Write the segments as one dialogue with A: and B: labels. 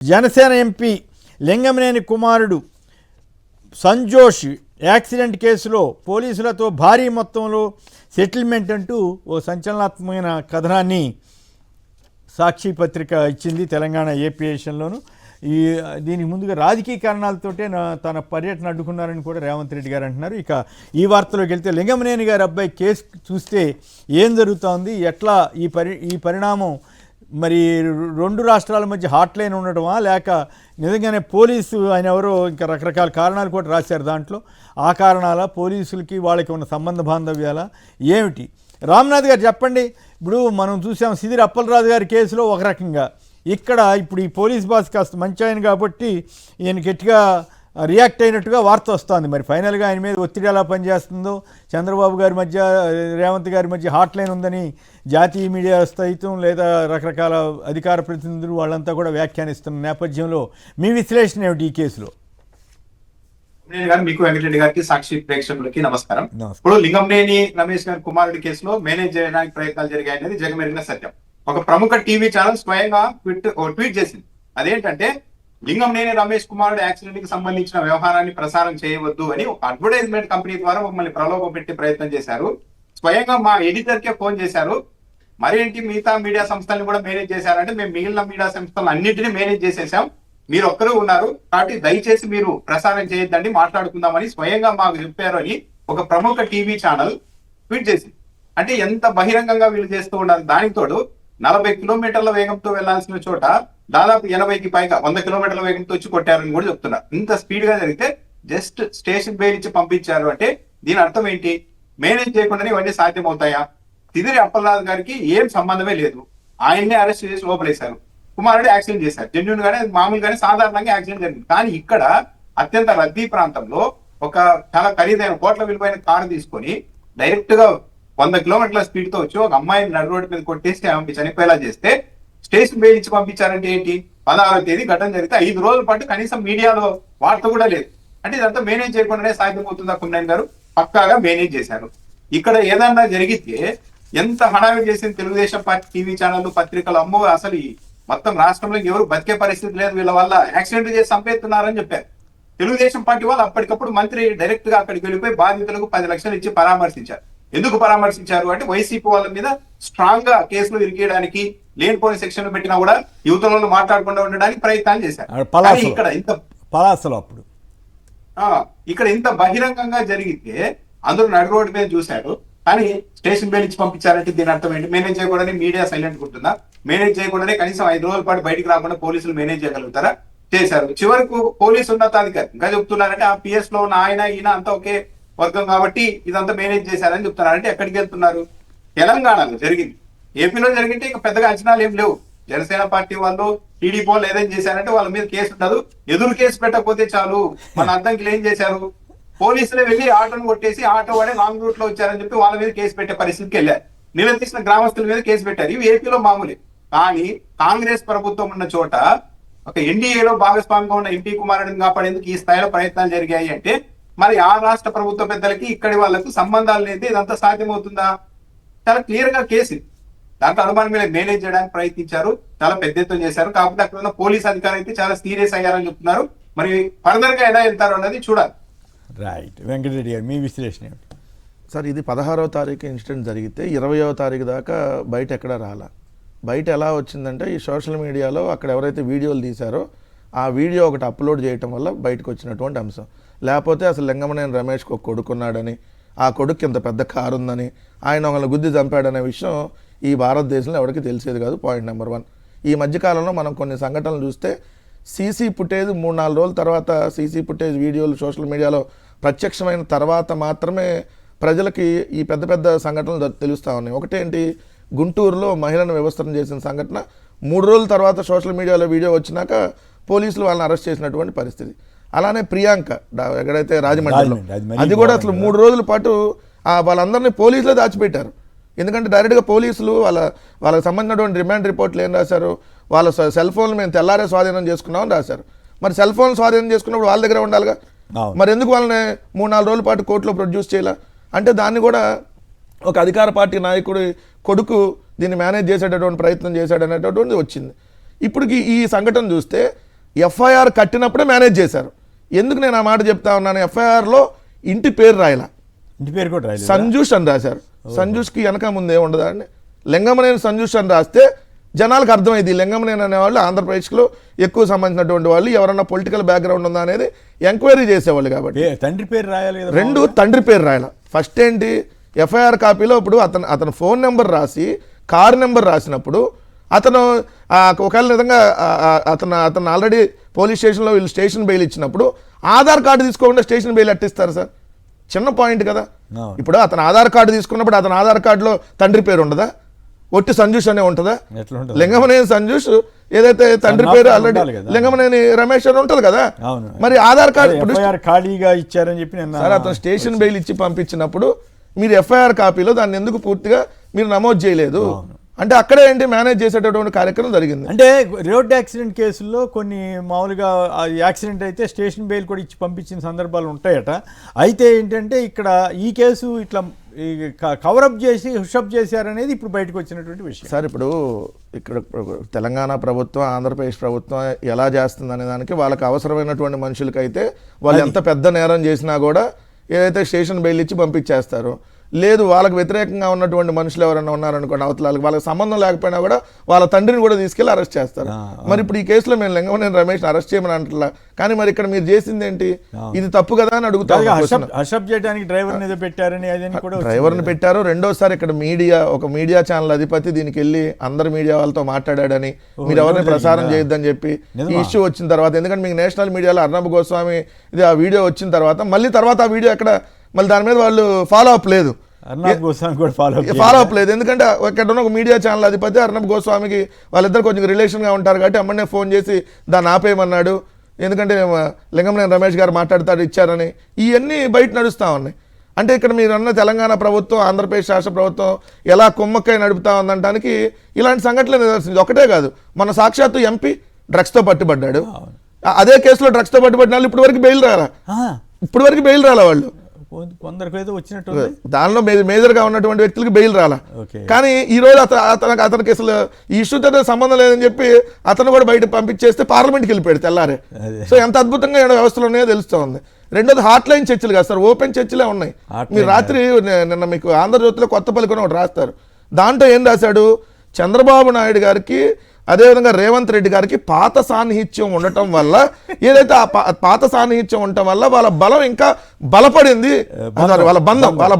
A: Janasena MP Lingamaneni కుమారుడు Sanjosh accident కేసులో పోలీసులతో భారీ మొత్తంలో సెటిల్మెంట్ అంటూ ఓ సంచలనాత్మకమైన కథనాన్ని సాక్షి పత్రిక ఇచ్చింది తెలంగాణ ఏపీఎస్లోను. దీనికి ముందుగా రాజకీయ కారణాలతోటే తన పర్యటన అడ్డుకున్నారని కూడా రేవంత్ రెడ్డి గారు అంటున్నారు. ఇక ఈ వార్తలోకి వెళ్తే లింగమనేని గారి అబ్బాయి కేసు చూస్తే ఏం జరుగుతోంది, ఎట్లా ఈ పరిణామం మరి రెండు రాష్ట్రాల మధ్య హాట్ లైన్ ఉండటమా, లేక నిజంగానే పోలీసు ఆయన ఎవరో ఇంకా రకరకాల కారణాలు కూడా రాశారు దాంట్లో, ఆ కారణాల పోలీసులకి వాళ్ళకి ఉన్న సంబంధ బాంధవ్యాల ఏమిటి? రామ్నాథ్ గారు చెప్పండి. ఇప్పుడు మనం చూసాం సిదిరి అప్పలరాజు గారి కేసులో ఒక రకంగా, ఇక్కడ ఇప్పుడు ఈ పోలీస్ బాస్ కాస్త మంచి ఆయన కాబట్టి ఈయన గట్టిగా రియాక్ట్ అయినట్టుగా వార్త వస్తుంది. మరి ఫైనల్గా ఆయన మీద ఒత్తిడి ఎలా పనిచేస్తుందో, చంద్రబాబు గారి మధ్య రేవంత్ గారి మధ్య హాట్ లైన్ ఉందని జాతీయ మీడియా సైతం లేదా రకరకాల అధికార ప్రతినిధులు వాళ్ళంతా కూడా వ్యాఖ్యానిస్తున్న నేపథ్యంలో మీ విశ్లేషణ ఏమిటి ఈ కేసులో?
B: మీకు వెంకటరెడ్డి గారికి, సాక్షి ప్రేక్షకులకి నమస్కారం. ఇప్పుడు లింగంనేని రమేష్ గారి కుమారుడి కేసులో మేనేజ్ చేయడానికి ప్రయత్నాలు జరిగాయనేది జగమెరిగిన సత్యం. ఒక ప్రముఖ టీవీ ఛానల్ స్వయంగా ట్వీట్ చేసింది. అదేంటంటే, లింగంనేని రమేష్ కుమారుడు యాక్సిడెంట్ కి సంబంధించిన వ్యవహారాన్ని ప్రసారం చేయవద్దు అని ఒక అడ్వర్టైజ్మెంట్ కంపెనీ ద్వారా మమ్మల్ని ప్రలోభ పెట్టే ప్రయత్నం చేశారు. స్వయంగా మా ఎడిటర్ కే ఫోన్ చేశారు. మరేంటి మిగతా మీడియా సంస్థలను కూడా మేనేజ్ చేశారంటే, మేము మిగిలిన మీడియా సంస్థలు అన్నింటినీ మేనేజ్ చేసేసాం, మీరు ఒక్కరు ఉన్నారు కాబట్టి దయచేసి మీరు ప్రసారం చేయొద్దండి, మాట్లాడుకుందామని స్వయంగా మాకు చెప్పారు అని ఒక ప్రముఖ టీవీ ఛానల్ ట్వీట్ చేసింది. అంటే ఎంత బహిరంగంగా వీళ్ళు చేస్తూ ఉన్నారు. దానికి తోడు 40 కిలోమీటర్ల వేగంతో వెళ్లాల్సిన చోట దాదాపు 80కి పైగా 100 కిలోమీటర్ల వేగంతో వచ్చి కొట్టారని కూడా చెప్తున్నారు. ఇంత స్పీడ్ గా జరిగితే జస్ట్ స్టేషన్ బెయిల్ ఇచ్చి పంపించారు అంటే దీని అర్థం ఏంటి? మేనేజ్ చేయకుండానే ఇవన్నీ సాధ్యమవుతాయా? సిదిరి అప్పలరాజు గారికి ఏం సంబంధమే లేదు, ఆయన్నే అరెస్ట్ చేసి లోపలేశారు. కుమారుడు యాక్సిడెంట్ చేశారు, జెన్యూన్ గానే మామూలుగానే సాధారణంగా యాక్సిడెంట్ జరిగింది. కానీ ఇక్కడ అత్యంత రద్దీ ప్రాంతంలో ఒక చాలా ఖరీదైన కోట్ల విలువైన కారు తీసుకొని డైరెక్ట్ గా 100 కిలోమీటర్ల స్పీడ్ తో వచ్చి ఒక అమ్మాయిని నడు రోడ్డు మీద కొట్టేసి ఆమె చనిపోయేలా చేస్తే స్టేషన్ బెయిల్ ఇచ్చి పంపించారంటే ఏంటి? 16వ తేదీ ఘటన జరిగితే 5 రోజుల పాటు కనీసం మీడియాలో వార్త కూడా లేదు. అంటే ఇదంతా మేనేజ్ చేయకుండానే సాధ్యమవుతుందా? కుమ్మేన్ గారు పక్కాగా మేనేజ్ చేశారు. ఇక్కడ ఏదన్నా జరిగితే ఎంత హడావిడి చేసింది తెలుగుదేశం పార్టీ టీవీ ఛానళ్లు, పత్రికలు, అమ్మో అసలు మొత్తం రాష్ట్రంలో ఎవరు బతికే పరిస్థితి లేదు, వీళ్ళ వల్ల యాక్సిడెంట్ చేసి చంపేస్తున్నారని చెప్పారు. తెలుగుదేశం పార్టీ వాళ్ళు అప్పటికప్పుడు మంత్రి డైరెక్ట్ గా అక్కడికి వెళ్ళిపోయి బాధితులకు 10 లక్షలు ఇచ్చి పరామర్శించారు. ఎందుకు పరామర్శించారు అంటే, వైసీపీ వాళ్ళ మీద స్ట్రాంగ్ గా కేసులు ఇరికేయడానికి, లేనిపోని సెక్షన్లు పెట్టినా కూడా యువతలో మాట్లాడకుండా ఉండడానికి ప్రయత్నాలు చేశారు. ఇక్కడ ఇంత బహిరంగంగా జరిగితే అందరూ నడు రోడ్డు మీద చూశారు. కానీ స్టేషన్ బెయిల్ ఇచ్చి పంపించారంటే దీని అర్థం ఏంటి? మేనేజ్ చేయకుండానే మీడియా సైలెంట్ ఉంటుందా? మేనేజ్ చేయకుండానే కనీసం 5 రోజుల పాటు బయటకు రాకుండా పోలీసులు మేనేజ్ చేయగలుగుతారా? చేశారు. చివరకు పోలీసు ఉన్నతాధికారి ఇంకా చెప్తున్నారంటే, ఆ పిఎస్ లో ఉన్న ఆయన ఈయన అంతా ఒకే వర్గం కాబట్టి ఇదంతా మేనేజ్ చేశారని చెప్తున్నారు. అంటే ఎక్కడికి వెళ్తున్నారు? తెలంగాణలో జరిగింది, ఏపీలో జరిగింటే ఇంకా పెద్దగా అంచనాలు ఏం లేవు. జనసేన పార్టీ వాళ్ళు, టీడీపీ వాళ్ళు ఏదైనా చేశారంటే వాళ్ళ మీద కేసు ఉండదు, ఎదురు కేసు పెట్టకపోతే చాలు. మన అద్దంకిలు ఏం చేశారు? పోలీసులే వెళ్ళి ఆటోను కొట్టేసి ఆటో వాడే లాంగ్ రూట్ లో వచ్చారని చెప్పి వాళ్ళ మీద కేసు పెట్టే పరిస్థితికి వెళ్ళారు. నిలదీసిన గ్రామస్తుల మీద కేసు పెట్టారు. ఇవి ఏపీలో మామూలే. కానీ కాంగ్రెస్ ప్రభుత్వం ఉన్న చోట ఒక ఎన్డీఏలో భాగస్వామిగా ఉన్న ఎంపీ కుమారుడిని కాపాడేందుకు ఈ స్థాయిలో ప్రయత్నాలు జరిగాయి అంటే, మరి ఆ రాష్ట్ర ప్రభుత్వ పెద్దలకి ఇక్కడి వాళ్లకు సంబంధాలు లేదు, ఇదంతా సాధ్యమవుతుందా? చాలా క్లియర్ గా కేసు. దాంట్లో అనుమానం మీద మేనేజ్ చేయడానికి ప్రయత్నించారు, చాలా పెద్ద ఎత్తున చేశారు. కాకపోతే అక్కడ ఉన్న పోలీస్ అధికారులు అయితే చాలా సీరియస్ అయ్యారని చెప్తున్నారు. మరి ఫర్దర్ గా ఎలా వెళ్తారు అన్నది చూడాలి.
A: రైట్. వెంకటరెడ్డి గారు మీ విశ్లేషణ ఏమిటి?
C: సార్, ఇది 16వ తారీఖు ఇన్సిడెంట్ జరిగితే 20వ తారీఖు దాకా బయట ఎక్కడా రాలా. బయట ఎలా వచ్చిందంటే, ఈ సోషల్ మీడియాలో అక్కడ ఎవరైతే వీడియోలు తీశారో ఆ వీడియో ఒకటి అప్లోడ్ చేయటం వల్ల బయటకు వచ్చినటువంటి అంశం. లేకపోతే అసలు లింగమనేని రమేష్కి ఒక కొడుకున్నాడని, ఆ కొడుకు ఇంత పెద్ద కారు ఉందని, ఆయన ఒకళ్ళని గుద్ది చంపాడనే విషయం ఈ భారతదేశంలో ఎవరికి తెలిసేది కాదు. Point number 1. ఈ మధ్యకాలంలో మనం కొన్ని సంఘటనలు చూస్తే సీసీ ఫుటేజ్ 3-4 రోజుల తర్వాత సీసీ ఫుటేజ్ వీడియోలు సోషల్ మీడియాలో ప్రత్యక్షమైన తర్వాత మాత్రమే ప్రజలకి ఈ పెద్ద పెద్ద సంఘటనలు తెలుస్తూ ఉన్నాయి. ఒకటేంటి, గుంటూరులో మహిళను వ్యవస్థను చేసిన సంఘటన 3 రోజుల తర్వాత సోషల్ మీడియాలో వీడియో వచ్చినాక పోలీసులు వాళ్ళని అరెస్ట్ చేసినటువంటి పరిస్థితి. అలానే ప్రియాంక ఎక్కడైతే రాజమండ్రిలో, అది కూడా అసలు 3 రోజుల పాటు వాళ్ళందరినీ పోలీసులే దాచిపెట్టారు. ఎందుకంటే డైరెక్ట్గా పోలీసులు వాళ్ళకి సంబంధించినటువంటి రిమాండ్ రిపోర్ట్లు ఏం రాశారు, వాళ్ళ సెల్ ఫోన్లు మేము తెల్లారే స్వాధీనం చేసుకున్నామని రాశారు. మరి సెల్ ఫోన్ స్వాధీనం చేసుకున్నప్పుడు వాళ్ళ దగ్గర ఉండాలిగా, మరి ఎందుకు వాళ్ళని 3-4 రోజుల పాటు కోర్టులో ప్రొడ్యూస్ చేయాల? అంటే దాన్ని కూడా ఒక అధికార పార్టీ నాయకుడి కొడుకు దీన్ని మేనేజ్ చేసేటటువంటి ప్రయత్నం చేశాడనేటటువంటిది వచ్చింది. ఇప్పటికి ఈ సంఘటన చూస్తే ఎఫ్ఐఆర్ కట్టినప్పుడే మేనేజ్ చేశారు. ఎందుకు నేను ఆ మాట చెప్తా ఉన్నాను, ఎఫ్ఐఆర్లో ఇంటి పేరు రాయలా,
A: ఇంటి పేరు కూడా రాయలేదు,
C: సంజూష్ అని రాశారు. సంజూష్కి వెనక ముందే ఉండదా అండి? లింగమనేని సంజూష్ అని రాస్తే జనాలకు అర్థమైంది లింగమనేని అనేవాళ్ళు ఆంధ్రప్రదేశ్లో ఎక్కువ సంబంధించినటువంటి వాళ్ళు, ఎవరన్నా పొలిటికల్ బ్యాక్గ్రౌండ్ ఉందా అనేది ఎంక్వైరీ చేసేవాళ్ళు. కాబట్టి
A: తండ్రి పేరు రాయాలి కదా,
C: రెండు తండ్రి పేరు రాయాల. ఫస్ట్ ఏంటి, ఎఫ్ఐఆర్ కాపీలో ఇప్పుడు అతను ఫోన్ నెంబర్ రాసి కార్ నెంబర్ రాసినప్పుడు అతను ఒకవేళ నిజంగా అతను ఆల్రెడీ పోలీస్ స్టేషన్లో వీళ్ళు స్టేషన్ బెయిల్ ఇచ్చినప్పుడు ఆధార్ కార్డు తీసుకోకుండా స్టేషన్ బెయిల్ ఎట్టిస్తారు సార్? చిన్న పాయింట్ కదా. ఇప్పుడు అతను ఆధార్ కార్డు తీసుకున్నప్పుడు అతను ఆధార్ కార్డులో తండ్రి పేరు ఉండదా? ఒట్టి సంజూష్ అనే ఉంటుందా? లింగమనేని సంజూష్ ఏదైతే తండ్రి పేరు ఆల్రెడీ లింగమనేని రమేష్ అని ఉంటుంది కదా. మరి ఆధార్ కార్డు
A: ఖాళీగా ఇచ్చారని చెప్పి
C: సార్ అతను స్టేషన్ బెయిల్ ఇచ్చి పంపించినప్పుడు మీరు ఎఫ్ఐఆర్ కాపీలో దాన్ని ఎందుకు పూర్తిగా మీరు నమోదు చేయలేదు అంటే అక్కడే ఏంటి మేనేజ్ చేసేటటువంటి కార్యక్రమం జరిగింది.
A: అంటే రోడ్ యాక్సిడెంట్ కేసుల్లో కొన్ని మామూలుగా యాక్సిడెంట్ అయితే స్టేషన్ బెయిల్ కూడా ఇచ్చి పంపించిన సందర్భాలు ఉంటాయట. అయితే ఏంటంటే ఇక్కడ ఈ కేసు ఇట్లా కవరప్ చేసి హుషప్ చేశారనేది ఇప్పుడు బయటకు వచ్చినటువంటి విషయం.
C: సార్ ఇప్పుడు ఇక్కడ తెలంగాణ ప్రభుత్వం ఆంధ్రప్రదేశ్ ప్రభుత్వం ఎలా చేస్తుంది అనే దానికి వాళ్ళకి అవసరమైనటువంటి మనుషులకైతే వాళ్ళు ఎంత పెద్ద నేరం చేసినా కూడా ఏదైతే స్టేషన్ బెయిల్ ఇచ్చి పంపించేస్తారు. లేదు వాళ్ళకి వ్యతిరేకంగా ఉన్నటువంటి మనుషులు ఎవరైనా ఉన్నారనుకోండి, అవతలాలకు వాళ్ళకి సంబంధం లేకపోయినా కూడా వాళ్ళ తండ్రిని కూడా తీసుకెళ్లి అరెస్ట్ చేస్తారు. మరి ఇప్పుడు ఈ కేసులో మేము లింగమనేని రమేష్ అరెస్ట్ చేయమని అంటలా, కానీ మరి ఇక్కడ మీరు చేసింది ఏంటి, ఇది తప్పు కదా అని అడుగుతారు. డ్రైవర్ని పెట్టారు. రెండోసారి ఇక్కడ ఒక మీడియా ఛానల్ అధిపతి దీనికి వెళ్ళి అందరు మీడియా వాళ్ళతో మాట్లాడాడని, మీరు ఎవరిని ప్రసారం చేయొద్దని చెప్పి ఈ ఇష్యూ వచ్చిన తర్వాత, ఎందుకంటే మీకు నేషనల్ మీడియాలో అర్నబ్ గోస్వామి ఇది ఆ వీడియో వచ్చిన తర్వాత మళ్ళీ తర్వాత ఆ వీడియో ఎక్కడ మళ్ళీ దాని మీద వాళ్ళు ఫాలో అప్ లేదు, ఎందుకంటే ఇక్కడ ఉన్న ఒక మీడియా ఛానల్ అధిపతి అర్నబ్ గోస్వామికి వాళ్ళిద్దరు కొంచెం రిలేషన్గా ఉంటారు కాబట్టి అమ్మనే ఫోన్ చేసి దాన్ని ఆపేయమన్నాడు, ఎందుకంటే లింగమనేని రమేష్ గారు మాట్లాడతాడు ఇచ్చారని. ఇవన్నీ బయట నడుస్తూ ఉన్నాయి. అంటే ఇక్కడ మీరు అన్న తెలంగాణ ప్రభుత్వం ఆంధ్రప్రదేశ్ రాష్ట్ర ప్రభుత్వం ఎలా కుమ్మక్కై నడుపుతా ఉందనడానికి ఇలాంటి సంఘటనలు నిదర్శించింది. ఒకటే కాదు, మన సాక్షాత్తు ఎంపీ డ్రగ్స్తో పట్టుబడ్డాడు. అదే కేసులో డ్రగ్స్తో పట్టుబడిన వాళ్ళు ఇప్పటి వరకు బెయిల్ రాలా వాళ్ళు.
A: కొందరికైతే వచ్చినట్టు
C: దానిలో మేజర్గా ఉన్నటువంటి వ్యక్తులకు బెయిల్ రాలా. కానీ ఈ రోజు అతనికి అసలు ఈ ఇష్యూతో సంబంధం లేదని చెప్పి అతను కూడా బయట పంపించేస్తే పార్లమెంట్కి వెళ్ళిపోయాడు తెల్లారే. సో ఎంత అద్భుతంగా వ్యవస్థలు ఉన్నాయో తెలుస్తూ ఉంది. రెండోది హాట్ లైన్ చర్చలు కాదు సార్, ఓపెన్ చర్చలే ఉన్నాయి. మీరు రాత్రి నిన్న మీకు ఆంధ్రజ్యోతిలో కొత్తపల్లి కూడా ఒకటి రాస్తారు. దాంట్లో ఏం రాశాడు, చంద్రబాబు నాయుడు గారికి అదేవిధంగా రేవంత్ రెడ్డి గారికి పాత సాన్నిహిత్యం ఉండటం వల్ల, ఏదైతే ఆ పాత సాన్నిహిత్యం ఉండటం వల్ల వాళ్ళ బలం ఇంకా బలపడింది, వాళ్ళ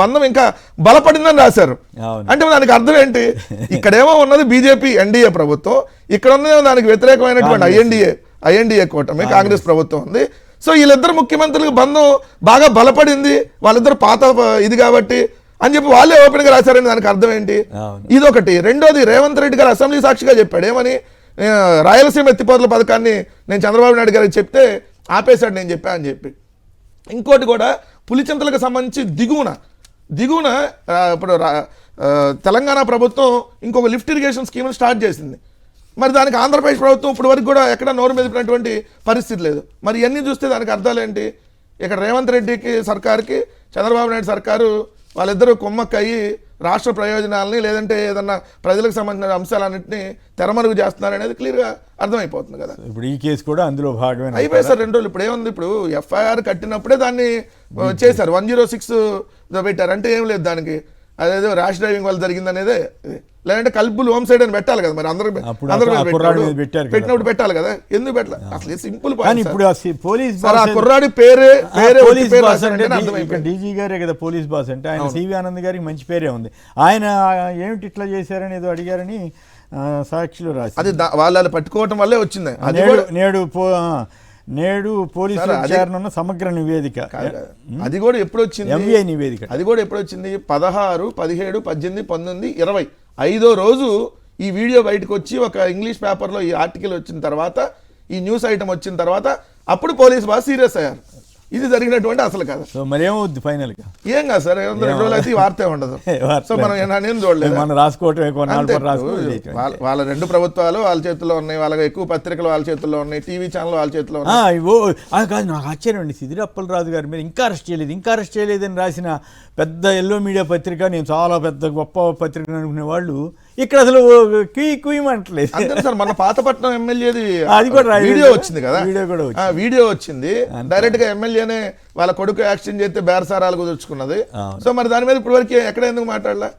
C: బంధం ఇంకా బలపడిందని రాశారు. అంటే దానికి అర్థం ఏంటి, ఇక్కడేమో ఉన్నది బీజేపీ ఎన్డీఏ ప్రభుత్వం, ఇక్కడ ఉన్నదేమో దానికి వ్యతిరేకమైనటువంటి ఐఎన్డీఏ కూటమి కాంగ్రెస్ ప్రభుత్వం ఉంది. సో వీళ్ళిద్దరు ముఖ్యమంత్రులకు బంధం బాగా బలపడింది, వాళ్ళిద్దరు పాత ఇది కాబట్టి అని చెప్పి వాళ్ళే ఓపెన్ గా రాశారని దానికి అర్థం ఏంటి, ఇదొకటి. రెండోది, రేవంత్ రెడ్డి గారు అసెంబ్లీ సాక్షిగా చెప్పాడు ఏమని, రాయలసీమ ఎత్తిపోతల పథకాన్ని నేను చంద్రబాబు నాయుడు గారికి చెప్తే ఆపేశాడు నేను చెప్పా అని చెప్పి. ఇంకోటి కూడా పులిచింతలకు సంబంధించి దిగువన ఇప్పుడు తెలంగాణ ప్రభుత్వం ఇంకొక లిఫ్ట్ ఇరిగేషన్ స్కీమ్ని స్టార్ట్ చేసింది. మరి దానికి ఆంధ్రప్రదేశ్ ప్రభుత్వం ఇప్పుడు వరకు కూడా ఎక్కడ నోరు మెదిపినటువంటి పరిస్థితి లేదు. మరి ఇవన్నీ చూస్తే దానికి అర్థాలు ఏంటి, ఇక్కడ రేవంత్ రెడ్డికి సర్కార్కి చంద్రబాబు నాయుడు సర్కారు వాళ్ళిద్దరూ కుమ్మక్కయ్యి రాష్ట్ర ప్రయోజనాలని లేదంటే ఏదన్నా ప్రజలకు సంబంధించిన అంశాలన్నింటినీ తెరమరుగు చేస్తున్నారు అనేది క్లియర్గా అర్థమైపోతుంది కదా.
A: ఇప్పుడు ఈ కేసు కూడా అందులో భాగమే
C: అయిపోయి సార్ 2 రోజులు. ఇప్పుడు ఏముంది, ఇప్పుడు ఎఫ్ఐఆర్ కట్టినప్పుడే దాన్ని చేశారు, 106 పెట్టారు. అంటే ఏం లేదు దానికి, అదేదో ర్యాష్ డ్రైవింగ్ వల్ల జరిగింది అనేదే, లేదంటే కల్పుల్ హోమ్ సైడ్ అని పెట్టాలి కదా. మరి అందరూ పెట్టినప్పుడు పెట్టాలి కదా, ఎందుకు పెట్టాలి అసలు సింపుల్ కుర్రాడి పేరే
A: డీజీ గారే కదా పోలీస్ బాస్ అంటే. ఆయన సివి ఆనంద్ గారికి మంచి పేరే ఉంది. ఆయన ఏమిటి ఇట్లా చేశారని ఏదో అడిగారని సాక్షిలో రాసి,
C: అది వాళ్ళు పట్టుకోవటం వల్లే వచ్చింది.
A: నేడు పోలీసుల విచారణ ఉన్న సమగ్ర నివేదిక,
C: అది కూడా ఎప్పుడు వచ్చింది,
A: ఎంబీఐ నివేదిక,
C: అది కూడా ఎప్పుడు వచ్చింది, 16, 17, 18, 19, 20 5వ రోజు ఈ వీడియో బయటకు వచ్చి ఒక ఇంగ్లీష్ పేపర్లో ఈ ఆర్టికల్ వచ్చిన తర్వాత, ఈ న్యూస్ ఐటమ్ వచ్చిన తర్వాత అప్పుడు పోలీస్ బాగా సీరియస్ అయ్యారు. ఇది జరిగినటువంటి అసలు కథ.
A: సో మరేమవుద్ది ఫైనల్గా?
C: ఏం కాదు సార్, 2 రోజులు అయితే ఈ వార్తే ఉండదు. సో మనం నేను చూడలేదు,
A: మనం రాసుకోవటమే, కొన్నాళ్ళు
C: వాళ్ళ 2 ప్రభుత్వాలు వాళ్ళ చేతుల్లో ఉన్నాయి, వాళ్ళ ఎక్కువ పత్రికలు వాళ్ళ చేతుల్లో ఉన్నాయి, టీవీ ఛానల్ వాళ్ళ చేతుల్లో ఉన్నాయి.
A: కాదు, నాకు ఆశ్చర్యం అండి, సిదిరి అప్పలరాజు గారి మీద ఇంకా అరెస్ట్ చేయలేదని రాసిన పెద్ద ఎల్లో మీడియా పత్రిక, నేను చాలా పెద్ద గొప్ప పత్రిక అనుకునే వాళ్ళు ఇక్కడ అసలు కుయ్యమంటలేదు.
C: అంతే సార్, మన పాతపట్నం ఎమ్మెల్యేది
A: అది కూడా
C: వీడియో వచ్చింది కదా, వీడియో వచ్చింది డైరెక్ట్ గా ఎమ్మెల్యేనే వాళ్ళ కొడుకు యాక్సిడెంట్ చేస్తే బేరసారాలు కుదుర్చుకున్నది. సో మరి దాని మీద ఇప్పటివరకు ఎక్కడ ఎందుకు మాట్లాడలే?